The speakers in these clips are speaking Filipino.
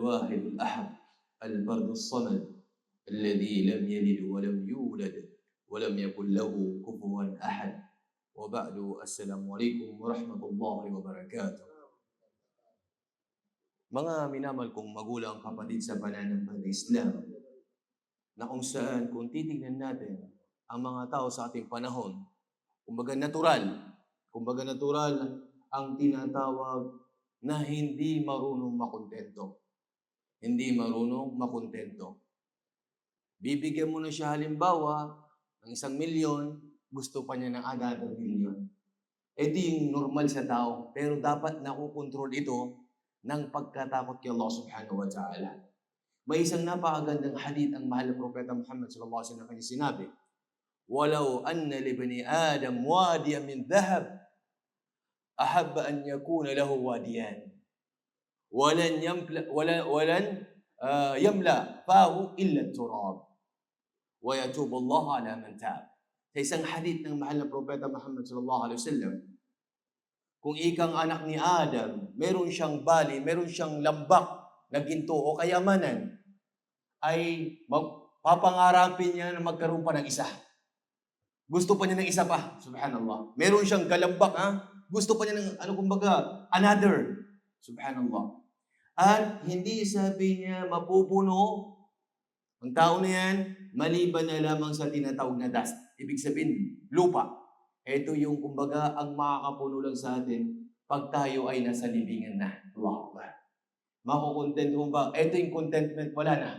الواحد الأحد الفرد الصمد الذي لم يلد ولم يولد ولم يكن له كفوا أحد وبعد السلام عليكم ورحمة الله وبركاته. Mga minamahal kong magulang, kapatid sa pananampalatayang Islam, na kung saan kung titignan natin ang mga tao sa ating panahon, kumbaga natural ang tinatawag na hindi marunong makontento. Hindi marunong makontento. Bibigyan mo na siya halimbawa ng 1,000,000, gusto pa niya ng another 1,000,000. Ito yung normal sa tao, pero dapat nakukontrol ito ng pagkatakot kay Allah subhanahu wa ta'ala. May isang napakagandang hadith ang mahal na Propeta Muhammad sallallahu alaihi wasallam na kanya sinabi, "Walau anna li bani Adam wadiyan min dhahab, ahabba an yakuna lahu wadiyan. Walan yamla fahu illa turab. Wa yatubu Allah ala man tab." Sa isang hadith ng mahal na Propeta Muhammad sallallahu alaihi wasallam, kung ikang anak ni Adam, meron siyang bali, meron siyang lambak na ginto o kayamanan, ay papangarapin niya na magkaroon pa ng isa. Gusto pa niya ng isa pa, subhanallah. Meron siyang galambak, gusto pa niya ng, another, subhanallah. At hindi sabi niya mapupuno ang tao na yan, maliban na lamang sa tinatawag na dust. Ibig sabihin, lupa. Ito yung ang makakapuno lang sa atin pag tayo ay nasa libingan na. Allahu Akbar. Makukontent mo ba? Ito yung contentment, wala na.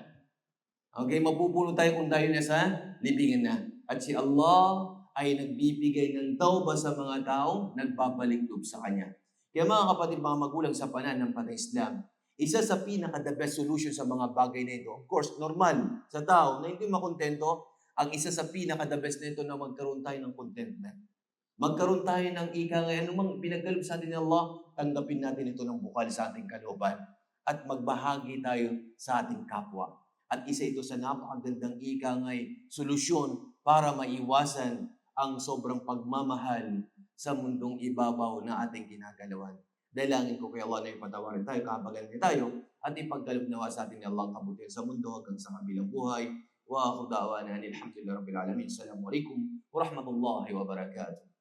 Okay, mapupuno tayo kung tayo nasa libingan na. At si Allah ay nagbibigay ng tawbah sa mga taong nagbabaliktog sa Kanya. Kaya mga kapatid, mga magulang sa pananampalatayang Islam, isa sa pinaka-the best solution sa mga bagay na ito, of course, normal sa tao na hindi makontento, ang isa sa pinaka-the best na ito na magkaroon tayo ng contentment. Magkaroon tayo ng ngayon, anumang pinagkaloob sa atin ni Allah, tanggapin natin ito ng bukal sa ating kalooban at magbahagi tayo sa ating kapwa. At isa ito sa napakagandang solusyon para maiwasan ang sobrang pagmamahal sa mundong ibabaw na ating ginagalawan. Dalangin ko kay Allah na ipatawarin tayo, kahabagan niya tayo, at ipagkaloob nawa sa atin ni Allah ang kabutihan sa mundo hanggang sa kabilang buhay. Wa akhu da'wana alhamdulillahi rabbil alamin. Assalamualaikum warahmatullahi wabarakatuh.